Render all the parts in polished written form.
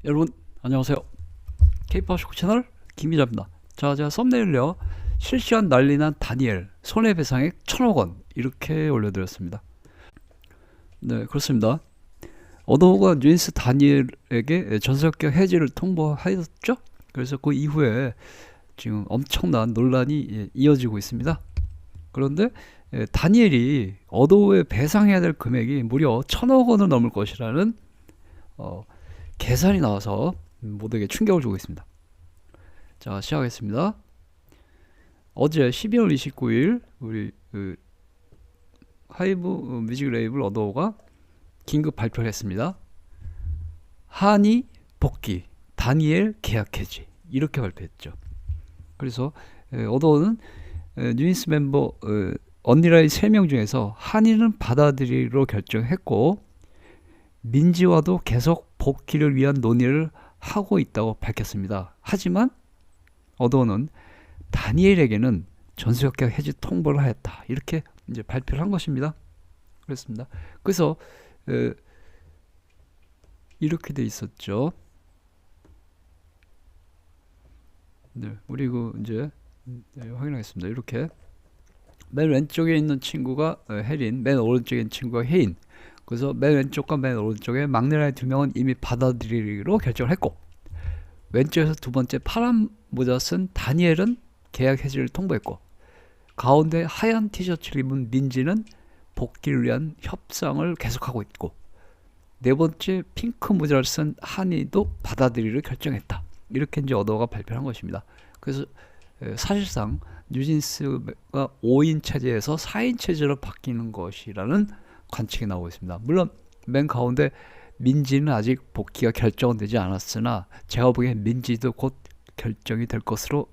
여러분 안녕하세요. K-팝쇼크 채널 김기자입니다. 자, 제가 썸네일요 실시간 난리난 다니엘 손해배상액 1,000억 원 이렇게 올려드렸습니다. 네, 그렇습니다. 어도가 뉴인스 다니엘에게 전세협약 해지를 통보하였죠. 그래서 그 이후에 지금 엄청난 논란이 이어지고 있습니다. 그런데 다니엘이 어도에 배상해야 될 금액이 무려 1,000억 원을 넘을 것이라는 어, 계산이 나와서 모두에게 충격을 주고 있습니다. 자, 시작하겠습니다. 어제 12월 29일 우리 하이브 뮤직 레이블 어도가 긴급 발표를 했습니다. 한이 복귀, 다니엘 계약 해지 이렇게 발표했죠. 그래서 어도는 뉴인스 멤버 언니라인 3명 중에서 한이는 받아들이기로 결정했고 민지와도 계속 복귀를 위한 논의를 하고 있다고 밝혔습니다. 하지만 어도는 다니엘에게는 전세협약 해지 통보를 하였다. 이렇게 이제 발표를 한 것입니다. 그렇습니다. 그래서 이렇게 돼 있었죠. 네, 우리 이제 확인하겠습니다. 이렇게 맨 왼쪽에 있는 친구가 혜린, 맨 오른쪽에 있는 친구가 혜인. 그래서 맨 왼쪽과 맨 오른쪽에 막내라인 2명은 이미 받아들이기로 결정을 했고 왼쪽에서 두 번째 파란 모자 쓴 다니엘은 계약 해지를 통보했고 가운데 하얀 티셔츠를 입은 민지는 복귀를 위한 협상을 계속하고 있고 네 번째 핑크 모자를 쓴 한이도 받아들이기로 결정했다. 이렇게 이제 어도가 발표한 것입니다. 그래서 사실상 뉴진스가 5인 체제에서 4인 체제로 바뀌는 것이라는 관측이 나오고 있습니다. 물론 맨 가운데 민지는 아직 복귀가 결정되지 않았으나 제가 보기엔 민지도 곧 결정이 될 것으로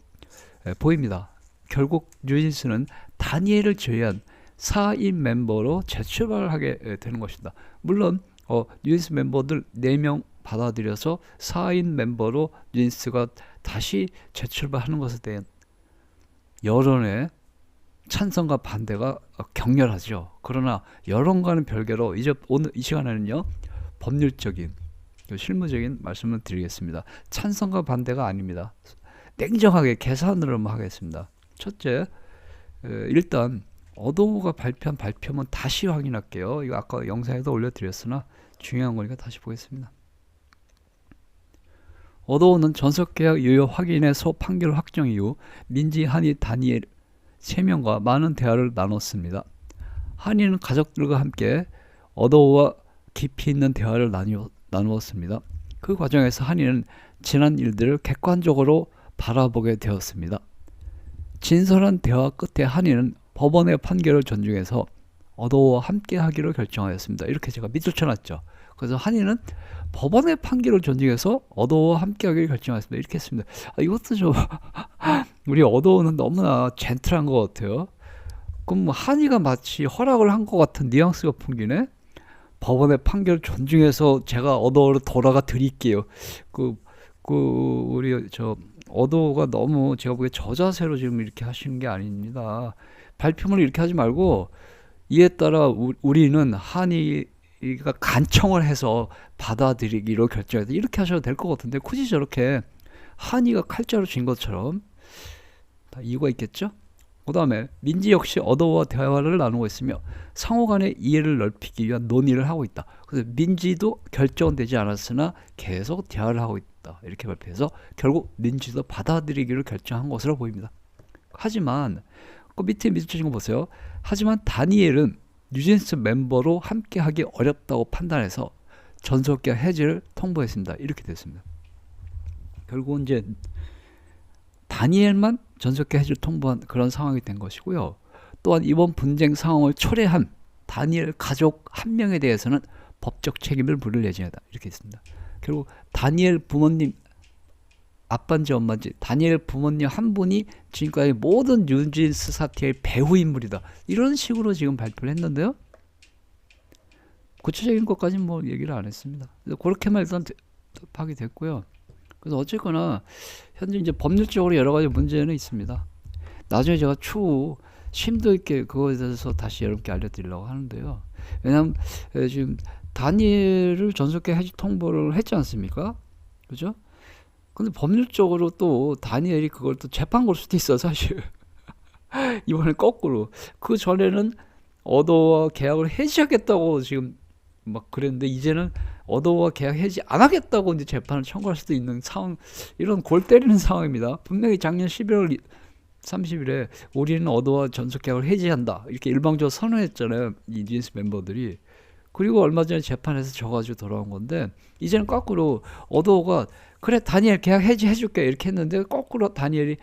보입니다. 결국 뉴진스는 다니엘을 제외한 4인 멤버로 재출발을 하게 되는 것입니다. 물론 뉴진스 멤버들 4명 받아들여서 4인 멤버로 뉴진스가 다시 재출발하는 것에 대한 여론의 찬성과 반대가 격렬하죠. 그러나 여론과는 별개로 이제 오늘 이 시간에는요 법률적인 실무적인 말씀을 드리겠습니다. 찬성과 반대가 아닙니다. 냉정하게 계산으로만 하겠습니다. 첫째, 일단 어도가 발표한 발표문 다시 확인할게요. 이거 아까 영상에도 올려드렸으나 중요한 거니까 다시 보겠습니다. 어도는 전속계약 유효 확인에서 판결 확정 이후 민지, 한이, 다니엘 3명과 많은 대화를 나눴습니다. 한이는 가족들과 함께 어도와 깊이 있는 대화를 나누었습니다. 그 과정에서 한이는 지난 일들을 객관적으로 바라보게 되었습니다. 진솔한 대화 끝에 한이는 법원의 판결을 존중해서 어도와 함께 하기로 결정하였습니다. 이렇게 제가 밑줄 쳐놨죠. 그래서 한이는 법원의 판결을 존중해서 어도와 함께 하기로 결정하였습니다. 이렇게 했습니다. 이것도 좀 우리 어도는 너무나 젠틀한 것 같아요. 그럼 뭐 한이가 마치 허락을 한 것 같은 뉘앙스가 풍기네. 법원의 판결을 존중해서 제가 어도로 돌아가 드릴게요. 우리 어도가 너무 제가 보기에 저자세로 지금 이렇게 하시는 게 아닙니다. 발표문을 이렇게 하지 말고 이에 따라 우리는 한이가 간청을 해서 받아들이기로 결정했다. 이렇게 하셔도 될 것 같은데 굳이 저렇게 한이가 칼자루 쥔 것처럼 다 이유가 있겠죠? 그 다음에 민지 역시 어도와 대화를 나누고 있으며 상호 간의 이해를 넓히기 위한 논의를 하고 있다. 그래서 민지도 결정되지 않았으나 계속 대화를 하고 있다. 이렇게 발표해서 결국 민지도 받아들이기를 결정한 것으로 보입니다. 하지만 그 밑에 밑줄 거 보세요. 하지만 다니엘은 뉴진스 멤버로 함께하기 어렵다고 판단해서 전속계약 해지를 통보했습니다. 이렇게 됐습니다. 결국은 이제 다니엘만 전속계약 해지를 통보한 그런 상황이 된 것이고요. 또한 이번 분쟁 상황을 초래한 다니엘 가족 한 명에 대해서는 법적 책임을 물을 예정이다. 이렇게 있습니다. 결국 다니엘 부모님 아빠인지 엄마인지 다니엘 부모님 한 분이 지금까지 모든 뉴진스 사태의 배후 인물이다. 이런 식으로 지금 발표를 했는데요. 구체적인 것까지는 뭐 얘기를 안 했습니다. 그렇게만 일단 하게 됐고요. 그래서 어쨌거나 현재 이제 법률적으로 여러 가지 문제는 있습니다. 나중에 제가 추후 심도 있게 그거에 대해서 다시 여러분께 알려드리려고 하는데요. 왜냐하면 지금 다니엘을 전속계약 해지 통보를 했지 않습니까? 그죠? 근데 법률적으로 또 다니엘이 그걸 또 재판 걸 수도 있어, 사실. 이번엔 거꾸로. 그 전에는 어도와 계약을 해지하겠다고 지금 막 그랬는데, 이제는 어도와 계약 해지 안 하겠다고 이제 재판을 청구할 수도 있는 상황, 이런 골 때리는 상황입니다. 분명히 작년 12월 30일에 우리는 어도와 전속 계약을 해지한다, 이렇게 일방적으로 선언했잖아요, 이 뉴진스 멤버들이. 그리고 얼마 전에 재판에서 져가지고 돌아온 건데, 이제는 거꾸로 어도가 그래 다니엘 계약 해지해줄게 이렇게 했는데, 거꾸로 다니엘이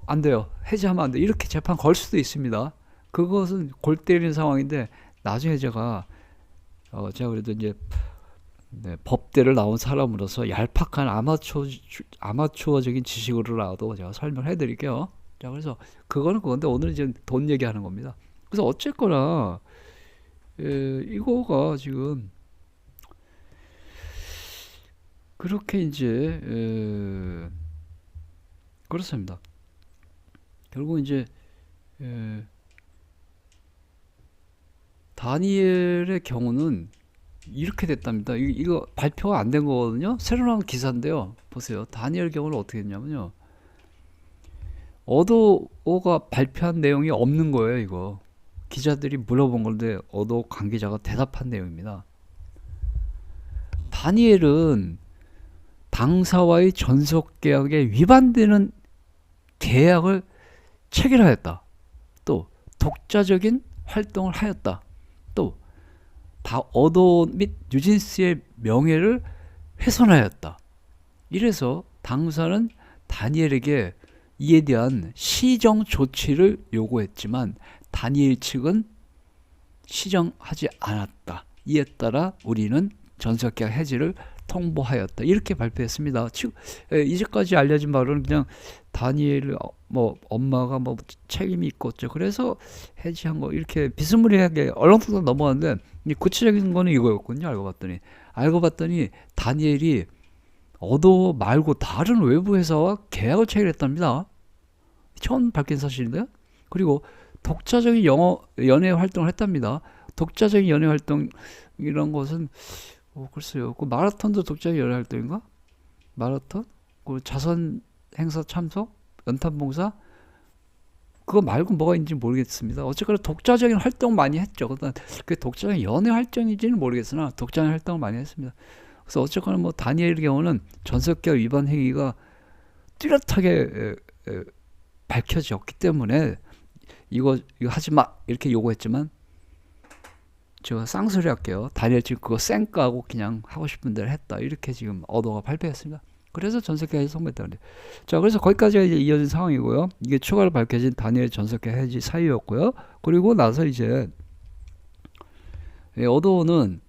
안 돼요, 해지하면 안 돼, 이렇게 재판 걸 수도 있습니다. 그것은 골 때리는 상황인데, 나중에 제가 그래도 이제 네, 법대를 나온 사람으로서 얄팍한 아마추어적인 지식으로라도 제가 설명을 해드릴게요. 자, 그래서 그거는 그건데, 오늘은 이제 돈 얘기하는 겁니다. 그래서 어쨌거나 이거가 지금 그렇게 이제 그렇습니다. 결국 이제 에, 다니엘의 경우는 이렇게 됐답니다. 이거 발표가 안 된 거거든요. 새로 나온 기사인데요. 보세요. 다니엘 경우는 어떻게 했냐면요. 어도가 발표한 내용이 없는 거예요, 이거. 기자들이 물어본 건데 어도 관계자가 대답한 내용입니다. 다니엘은 당사와의 전속 계약에 위반되는 계약을 체결하였다. 또 독자적인 활동을 하였다. 또 어도 및 뉴진스의 명예를 훼손하였다. 이래서 당사는 다니엘에게 이에 대한 시정 조치를 요구했지만 다니엘 측은 시정하지 않았다. 이에 따라 우리는 전속계약 해지를 통보하였다. 이렇게 발표했습니다. 이제까지 알려진 바로는 그냥 다니엘 뭐 엄마가 뭐 책임이 있겠죠. 그래서 해지한 거, 이렇게 비스무리하게 얼렁뚱땅 넘어갔는데, 구체적인 거는 이거였군요. 알고 봤더니 다니엘이 어도 말고 다른 외부 회사와 계약을 체결했답니다. 처음 밝힌 사실인데요. 그리고 독자적인 연예 활동을 했답니다. 독자적인 연예 활동, 이런 것은 글쎄요. 그 마라톤도 독자적인 연예 활동인가? 마라톤? 그 자선 행사 참석? 연탄 봉사? 그거 말고 뭐가 있는지 모르겠습니다. 어쨌거나 독자적인 활동 많이 했죠. 그게 독자적인 연예 활동인지는 모르겠으나 독자적인 활동을 많이 했습니다. 그래서 어쨌거나 뭐 다니엘의 경우는 전속계약 위반 행위가 뚜렷하게 밝혀졌기 때문에 이거 하지 마 이렇게 요구했지만, 제가 쌍소리 할게요. 다니엘 지금 그거 쌩까고 그냥 하고 싶은 대로 했다, 이렇게 지금 어도가 발표했습니다. 그래서 전속계약이 성공했다. 자, 그래서 거기까지가 이제 이어진 상황이고요. 이게 추가로 밝혀진 다니엘 전속계약 해지 사유였고요. 그리고 나서 이제 어도는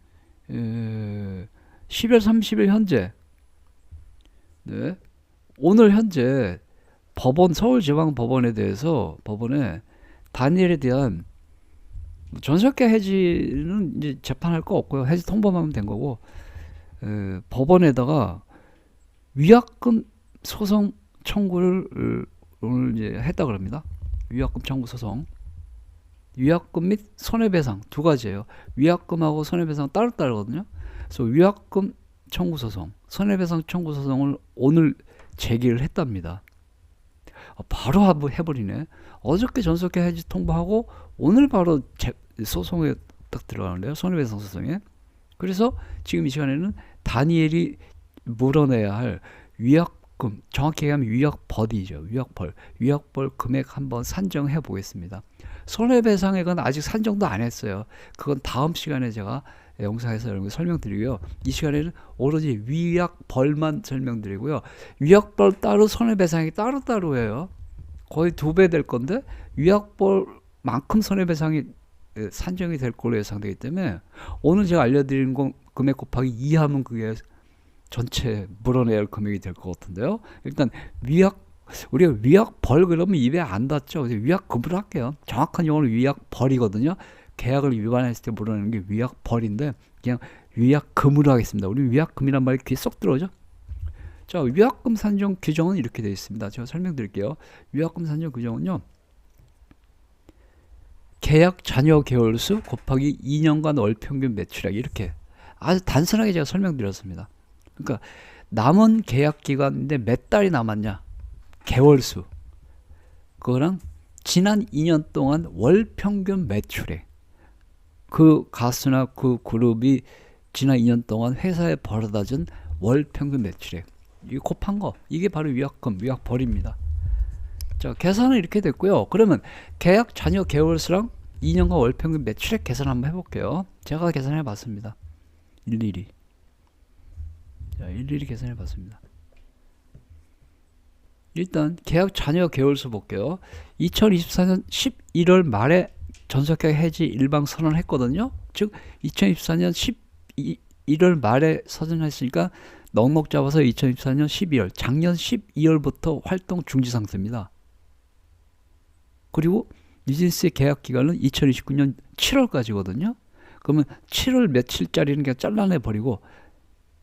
10월 30일 현재, 네, 오늘 현재 서울지방법원에 대해서 법원에 다니엘에 대한 전속계약 해지는 이제 재판할 거 없고요. 해지 통보만 하면 된 거고, 법원에다가 위약금 소송 청구를 오늘 이제 했다 그럽니다. 위약금 청구 소송. 위약금 및 손해배상 두 가지예요. 위약금하고 손해배상 따로따로거든요. 그래서 위약금 청구 소송, 손해배상 청구 소송을 오늘 제기를 했답니다. 바로 해버리네. 어저께 전속계약 해지 통보하고 오늘 바로 소송에 딱 들어가는데요. 손해배상 소송에. 그래서 지금 이 시간에는 다니엘이 물어내야 할 위약금, 정확히 얘기하면 위약벌이죠. 위약벌 금액 한번 산정해 보겠습니다. 손해배상액은 아직 산정도 안 했어요. 그건 다음 시간에 제가 영상에서 여러분 설명드리고요. 이 시간에는 오로지 위약벌만 설명드리고요. 위약벌 따로, 손해배상이 따로따로예요. 거의 2배 될 건데 위약벌만큼 손해배상이 산정이 될 걸로 예상되기 때문에, 오늘 제가 알려드린 건 금액 곱하기 2하면 그게 전체 물어내야 할 금액이 될 것 같은데요. 일단 우리가 위약벌 그러면 입에 안 닿죠. 위약금으로 할게요. 정확한 용어는 위약벌이거든요. 계약을 위반했을 때 물어내는 게 위약벌인데, 그냥 위약금으로 하겠습니다. 우리 위약금이란 말이 귀에 쏙 들어오죠. 자, 위약금 산정 규정은 이렇게 되어 있습니다. 제가 설명드릴게요. 위약금 산정 규정은요, 계약 잔여 개월수 곱하기 2년간 월 평균 매출액, 이렇게 아주 단순하게 제가 설명드렸습니다. 그러니까 남은 계약 기간인데 몇 달이 남았냐? 개월수. 그거랑 지난 2년 동안 월 평균 매출액. 그 가수나 그 그룹이 지난 2년 동안 회사에 벌어다 준 월 평균 매출액. 이 곱한 거. 이게 바로 위약금, 위약벌입니다. 자, 계산은 이렇게 됐고요. 그러면 계약 잔여 개월수랑 2년간 월 평균 매출액 계산 한번 해볼게요. 제가 계산해 봤습니다. 일일이. 자, 일일이 계산해 봤습니다. 일단 계약 잔여 개월수 볼게요. 2024년 11월 말에 전속계약 해지 일방 선언했거든요. 즉 2024년 11월 말에 선언했으니까 넉넉 잡아서 2024년 12월, 작년 12월부터 활동 중지 상태입니다. 그리고 뉴진스의 계약 기간은 2029년 7월까지거든요. 그러면 7월 며칠짜리는 그냥 잘라내 버리고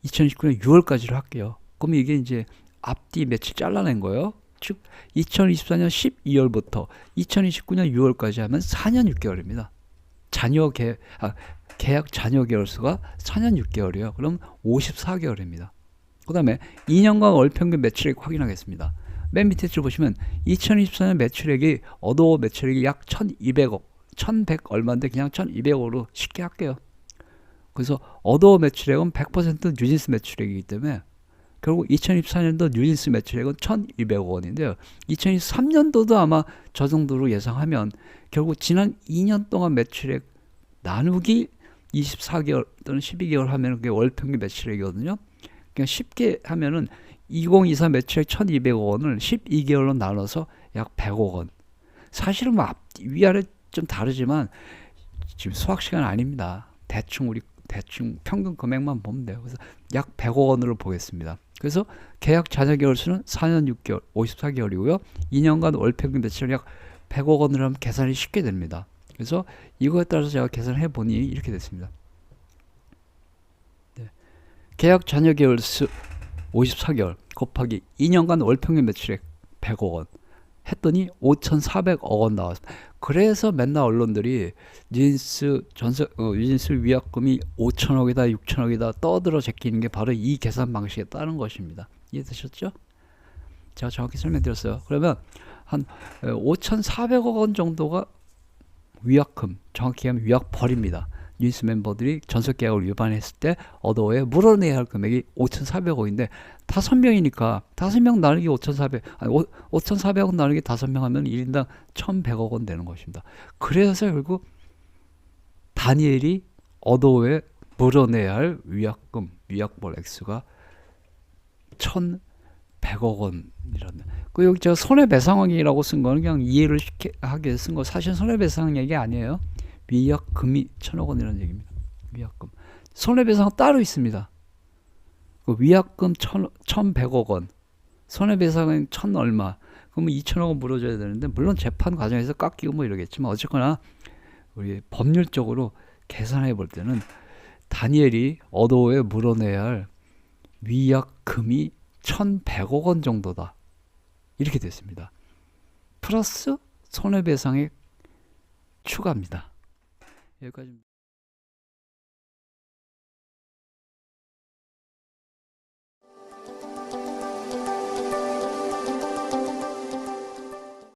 2029년 6월까지로 할게요. 그러면 이게 이제 앞뒤 며칠 잘라낸 거예요. 즉 2024년 12월부터 2029년 6월까지 하면 4년 6개월입니다. 계약 잔여 개월수가 4년 6개월이에요. 그럼 54개월입니다. 그 다음에 2년간 월 평균 매출액 확인하겠습니다. 맨 밑에 줄 보시면 2024년 매출액이 어도어 매출액이 약 1200억 1100 얼마인데 그냥 1200억으로 쉽게 할게요. 그래서 어도어 매출액은 100% 뉴진스 매출액이기 때문에 결국 2024년도 뉴진스 매출액은 1200억 원인데요. 2023년도도 아마 저 정도로 예상하면 결국 지난 2년 동안 매출액 나누기 24개월 또는 12개월 하면 그게 월 평균 매출액이거든요. 그냥 쉽게 하면은 2024 매출액 1200억 원을 12개월로 나눠서 약 100억 원. 사실은 뭐 위아래 좀 다르지만 지금 수학 시간 아닙니다. 대충 평균 금액만 보면 돼요. 그래서 약 100억 원으로 보겠습니다. 그래서 계약 잔여 개월 수는 4년 6개월, 54개월이고요. 2년간 월 평균 매출액 약 100억 원으로 하면 계산이 쉽게 됩니다. 그래서 이거에 따라서 제가 계산해 보니 이렇게 됐습니다. 네. 계약 잔여 개월 수 54개월 곱하기 2년간 월 평균 매출액 100억 원 했더니 5,400억 원 나왔습니다. 그래서 맨날 언론들이 뉴진스 위약금이 5천억이다 6천억이다 떠들어 제끼는 게 바로 이 계산 방식에 따른 것입니다. 이해되셨죠? 제가 정확히 설명드렸어요. 그러면 한 5,400억 원 정도가 위약금, 정확히 하면 위약벌입니다. 뉴진스 멤버들이 전속계약을 위반했을 때 어도어에 물어내야 할 금액이 5,400억인데 5명이니까 5명 나누기 5,400억 나누기 5명 하면 1인당 1,100억 원 되는 것입니다. 그래서 결국 다니엘이 어도어에 물어내야 할 위약금, 위약벌 액수가 1,100억 원이라는. 그 여기 제가 손해배상액이라고 쓴 거는 그냥 이해를 쉽게 하게 쓴 거. 사실 손해배상액이 아니에요. 위약금이 1,000억 원이라는 얘기입니다. 위약금. 손해배상은 따로 있습니다. 그 위약금 1,100억 원, 손해배상은 1,000 얼마. 그러면 2,000억 원 물어줘야 되는데 물론 재판 과정에서 깎이고 뭐 이러겠지만 어쨌거나 우리 법률적으로 계산해 볼 때는 다니엘이 어도어에 물어내야 할 위약금이 1,100억 원 정도다. 이렇게 됐습니다. 플러스 손해배상액 추가입니다. 여기까지.